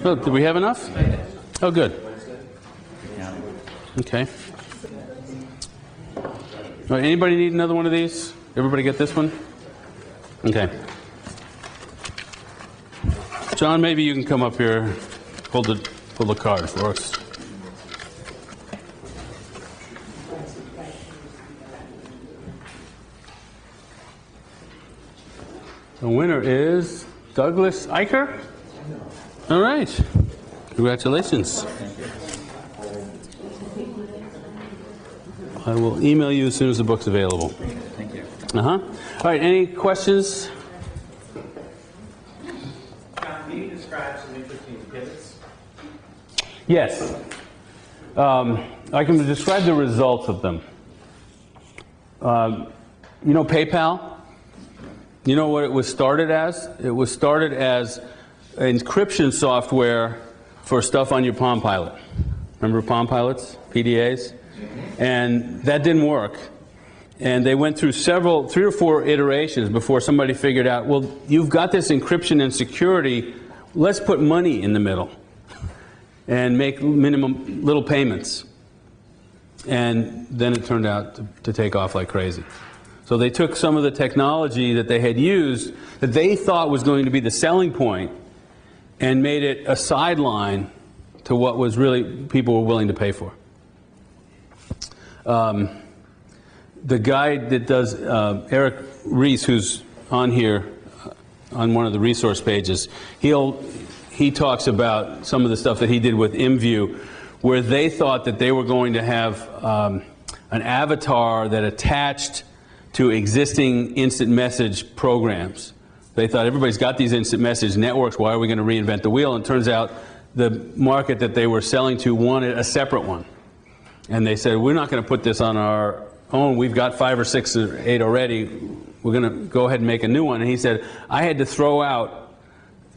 Oh, do we have enough? Oh, good. Okay. All right, anybody need another one of these? Everybody get this one? Okay. John, maybe you can come up here, pull the card for us. The winner is Douglas Eicher. All right. Congratulations. I will email you as soon as the book's available. Thank you. All right, any questions? Can you describe some interesting pivots? Yes. I can describe the results of them. You know PayPal? You know what it was started as? It was started as encryption software for stuff on your Palm Pilot. Remember Palm Pilots, PDAs? And that didn't work. And they went through 3 or 4 iterations before somebody figured out, well, you've got this encryption and security, let's put money in the middle and make minimum little payments. And then it turned out to take off like crazy. So they took some of the technology that they had used that they thought was going to be the selling point and made it a sideline to what was really people were willing to pay for. The guy that does, Eric Rees, who's on here on one of the resource pages, he talks about some of the stuff that he did with ImView, where they thought that they were going to have an avatar that attached to existing instant message programs. They thought everybody's got these instant message networks, why are we going to reinvent the wheel? And it turns out the market that they were selling to wanted a separate one. And they said, we're not going to put this on our own. We've got 5 or 6 or 8 already. We're going to go ahead and make a new one. And he said, I had to throw out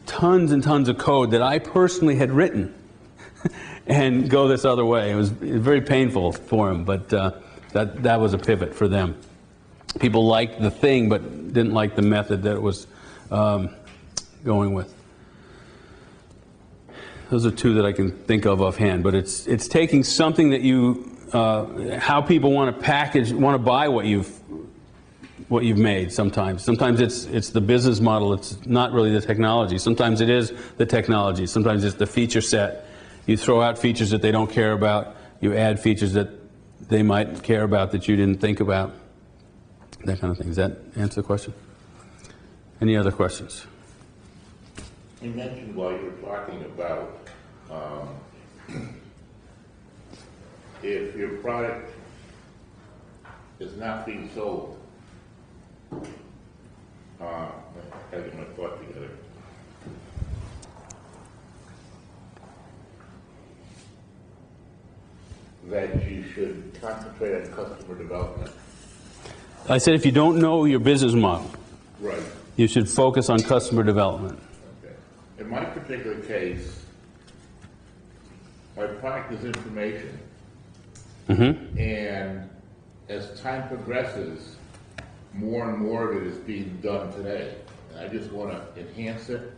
tons and tons of code that I personally had written and go this other way. It was very painful for him, but that was a pivot for them. People liked the thing, but didn't like the method that it was going with. Those are 2 that I can think of offhand, but it's taking something that you, how people want to package, want to buy what you've made sometimes. Sometimes it's the business model, it's not really the technology. Sometimes it is the technology, sometimes it's the feature set. You throw out features that they don't care about, you add features that they might care about that you didn't think about. That kind of thing. Does that answer the question? Any other questions? You mentioned while you were talking about if your product is not being sold, I gotta get my thought together. That you should concentrate on customer development. I said if you don't know your business model, Right. you should focus on customer development. Okay. In my particular case, my product is information. Mm-hmm. And as time progresses, more and more of it is being done today. And I just want to enhance it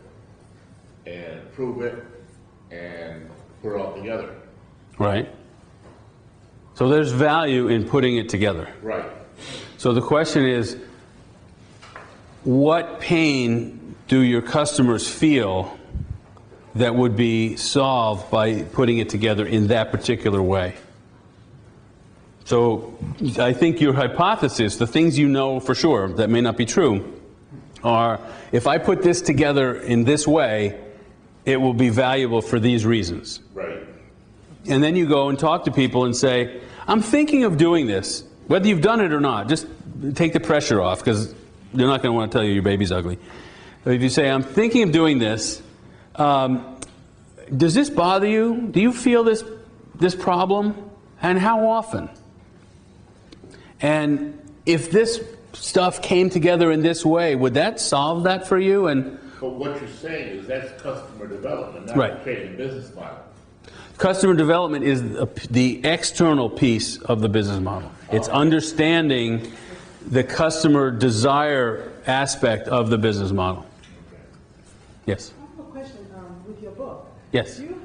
and improve it and put it all together. Right. So there's value in putting it together. Right. So the question is, what pain do your customers feel that would be solved by putting it together in that particular way? So I think your hypothesis, the things you know for sure that may not be true, are if I put this together in this way, it will be valuable for these reasons. Right. And then you go and talk to people and say, I'm thinking of doing this. Whether you've done it or not, just take the pressure off, because they're not going to want to tell you your baby's ugly. But if you say, I'm thinking of doing this, does this bother you? Do you feel this problem? And how often? And if this stuff came together in this way, would that solve that for you? And But what you're saying is that's customer development, not Right. creating a business model. customer development is the external piece of the business model. It's understanding the customer desire aspect of the business model. Yes. I have a question with your book. Yes. Do you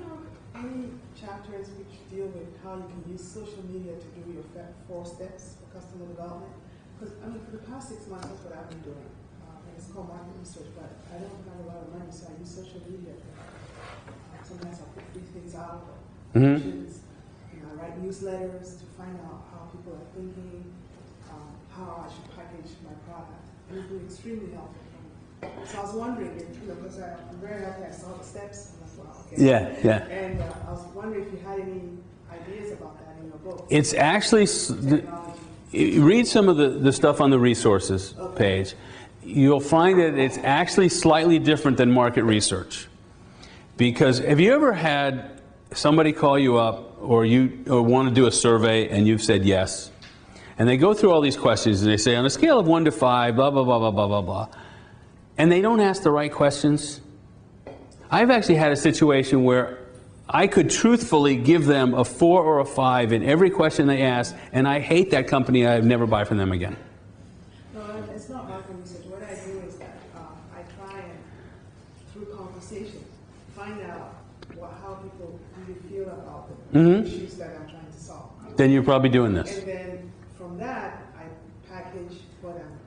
have any chapters which deal with how you can use social media to do your 4 steps for customer development? Because, I mean, for the past 6 months, that's what I've been doing. And it's called market research, but I don't have a lot of money, so I use social media. Sometimes I put free things out, promotions, I write newsletters to find out how people are thinking, how I should package my product. And it's been extremely helpful for me. So I was wondering, because I'm very happy I saw the steps as well. Okay. Yeah. And I was wondering if you had any ideas about that in your book. It's actually, read some of the stuff on the resources page. You'll find that it's actually slightly different than market research. Because have you ever had somebody call you up or want to do a survey and you've said yes? And they go through all these questions and they say on a scale of 1 to 5, blah, blah, blah, blah, blah, blah, blah. And they don't ask the right questions. I've actually had a situation where I could truthfully give them a 4 or a 5 in every question they ask, and I hate that company. I'd never buy from them again. No, it's not market research. What I do is that I try and, through conversation, find out how people really feel about the issues that I'm trying to solve. Then you're probably doing this. And then from that, I package what I'm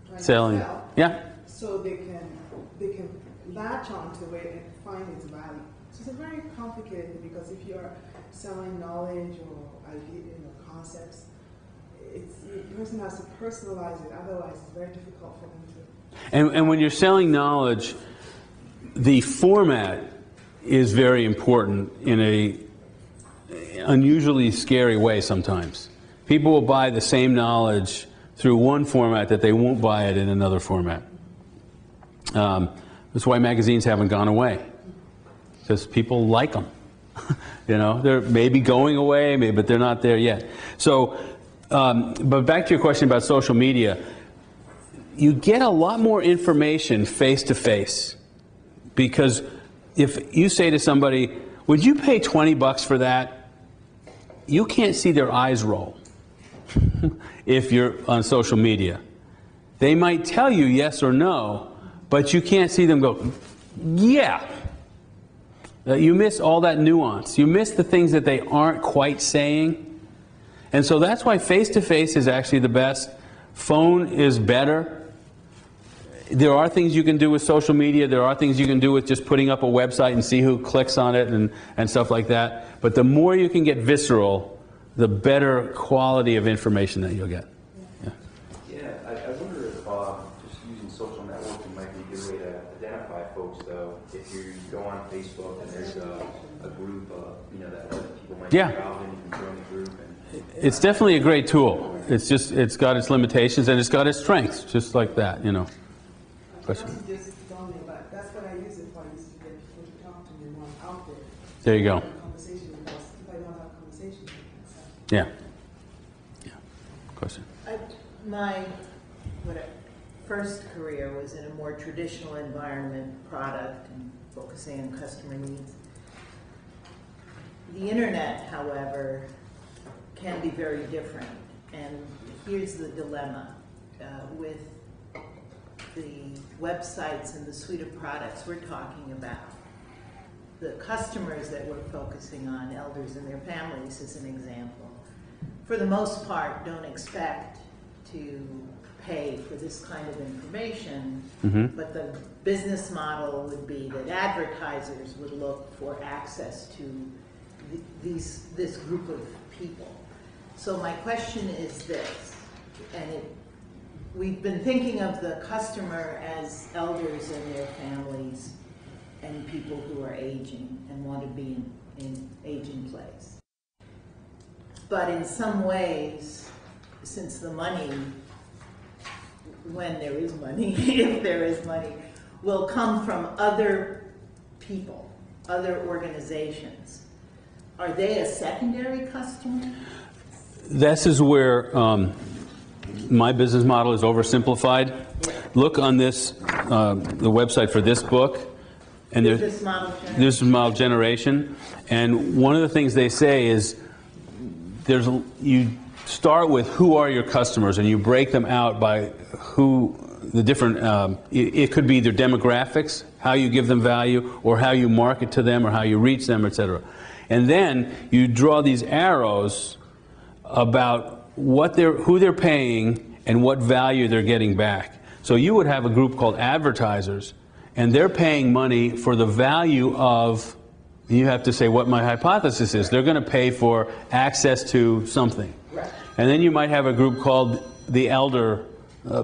trying Selling. to sell. Yeah. So they can latch onto it and find its value. So it's a very complicated thing because if you're selling knowledge or idea, concepts, the person has to personalize it. Otherwise, it's very difficult for them to. And when you're selling knowledge, the format is very important in a unusually scary way sometimes. People will buy the same knowledge through one format that they won't buy it in another format. That's why magazines haven't gone away, because people like them. They're maybe going away, but they're not there yet. So, but back to your question about social media, you get a lot more information face to face, because if you say to somebody, "Would you pay $20 for that?" you can't see their eyes roll if you're on social media. They might tell you yes or no, but you can't see them go, yeah. You miss all that nuance. You miss the things that they aren't quite saying. And so that's why face-to-face is actually the best. Phone is better. There are things you can do with social media. There are things you can do with just putting up a website and see who clicks on it and stuff like that. But the more you can get visceral, the better quality of information that you'll get. I wonder if just using social networking might be a good way to identify folks, though. If you go on Facebook and there's a group that other people might be involved in, you can join the group. It's definitely a great tool. It's got its limitations and it's got its strengths, just like that, Question. Just told me, but that's what I use it for. I use it to get people to talk to me when I'm out there. There you go. Conversation, because if I don't have conversation, Yeah. Question. My first career was in a more traditional environment, product, and focusing on customer needs. The internet, however, can be very different. And here's the dilemma with the websites and the suite of products we're talking about. The customers that we're focusing on, elders and their families as an example, for the most part don't expect to pay for this kind of information, but the business model would be that advertisers would look for access to this group of people. So my question is this, and we've been thinking of the customer as elders and their families and people who are aging and want to be in aging place. But in some ways, since the money, when there is money, if there is money, will come from other people, other organizations, are they a secondary customer? This is where my business model is oversimplified. Look on this, the website for this book, and there's this model generation. And one of the things they say is you start with who are your customers, and you break them out by who the different, it could be either demographics, how you give them value, or how you market to them, or how you reach them, etc. And then you draw these arrows about who they're paying and what value they're getting back. So you would have a group called advertisers, and they're paying money for the value of, you have to say what my hypothesis is. They're going to pay for access to something. Right. And then you might have a group called the elder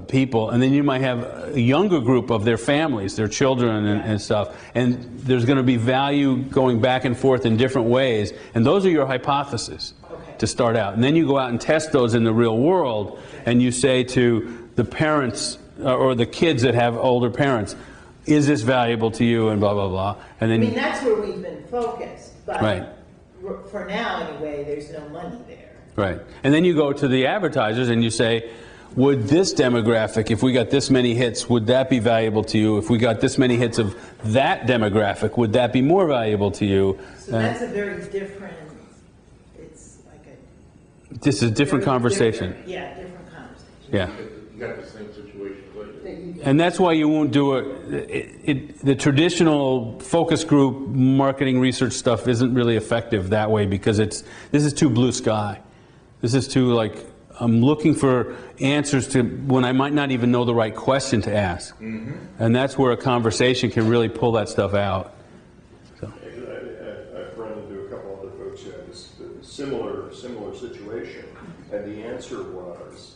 people, and then you might have a younger group of their families, their children and stuff. And there's going to be value going back and forth in different ways. And those are your hypotheses to start out. And then you go out and test those in the real world, and you say to the parents or the kids that have older parents, is this valuable to you, and blah, blah, blah. And then, I mean, that's where we've been focused, but right. For now anyway, there's no money there. Right. And then you go to the advertisers and you say, would this demographic, if we got this many hits, would that be valuable to you? If we got this many hits of that demographic, would that be more valuable to you? So that's a very different, it's like a... This is a different conversation. Different conversation. Yeah. You got the same situation later. And that's why you won't do the traditional focus group marketing research stuff isn't really effective that way, because this is too blue sky. This is too like, I'm looking for answers to when I might not even know the right question to ask. Mm-hmm. And that's where a conversation can really pull that stuff out. So. I've run into a couple other folks who had this similar situation, and the answer was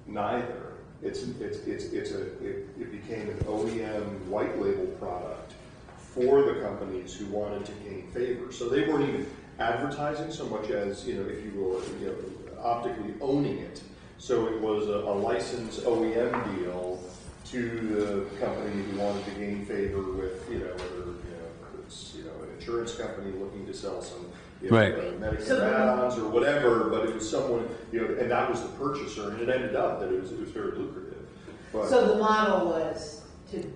neither. It became an OEM white label product for the companies who wanted to gain favor. So they weren't even advertising so much as, if you will, optically owning it. So it was a licensed OEM deal to the company who wanted to gain favor with, whether it's an insurance company looking to sell some medical add-ons or whatever, but it was someone, and that was the purchaser, and it ended up that it was very lucrative. But, so the model was to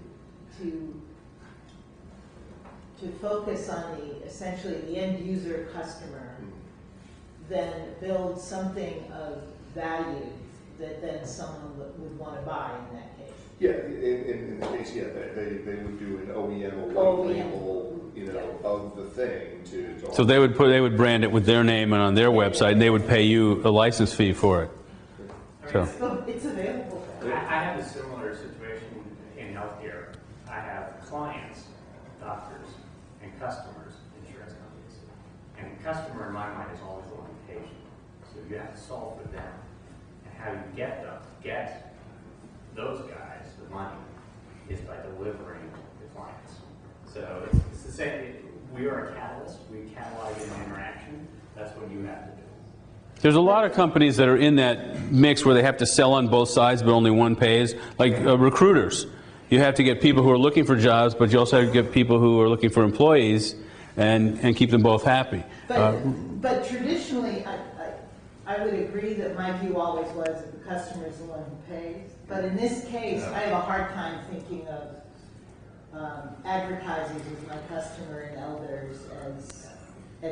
focus on essentially the end user customer, then build something of value that then someone would want to buy in that case. Yeah, in the case, they would do an OEM or white label, of the thing to So they would brand it with their name and on their website, and they would pay you a license fee for it. So it's available. I have a similar situation in healthcare. I have clients, doctors, and customers, insurance companies. And the customer in my mind is always the one who pays you. So you have to solve for them. And how you get those guys the money is by delivering to clients. So it's the same. We are a catalyst. We catalyze an interaction. That's what you have to do. There's a lot of companies that are in that mix where they have to sell on both sides, but only one pays. Like recruiters. You have to get people who are looking for jobs, but you also have to get people who are looking for employees and keep them both happy. But traditionally, I would agree that my view always was that the customer is the one who pays. But in this case, I have a hard time thinking of advertisers as my customer and elders as...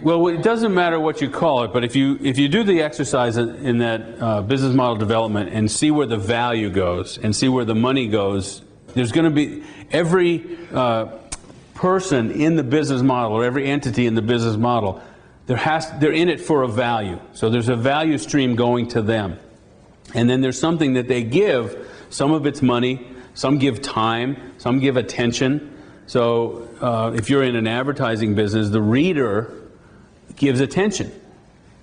Well, it doesn't matter what you call it, but if you do the exercise in that business model development and see where the value goes and see where the money goes, there's going to be every person in the business model or every entity in the business model, they're in it for a value. So there's a value stream going to them. And then there's something that they give. Some of it's money, some give time, some give attention. So if you're in an advertising business, the reader gives attention.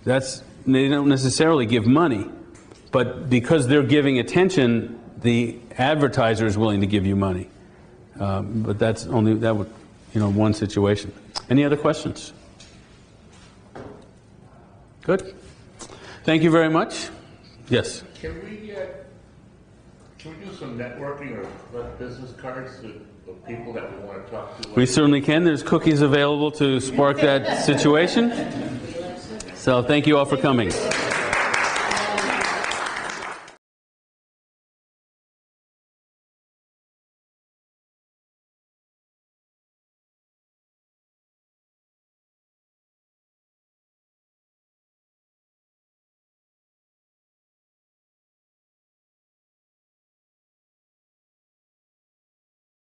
They don't necessarily give money, but because they're giving attention, the advertiser is willing to give you money. But that's only one situation. Any other questions? Good. Thank you very much. Yes. Can we do some networking or business cards of people that we want to talk to? We certainly can. There's cookies available to spark that situation. So thank you all for coming.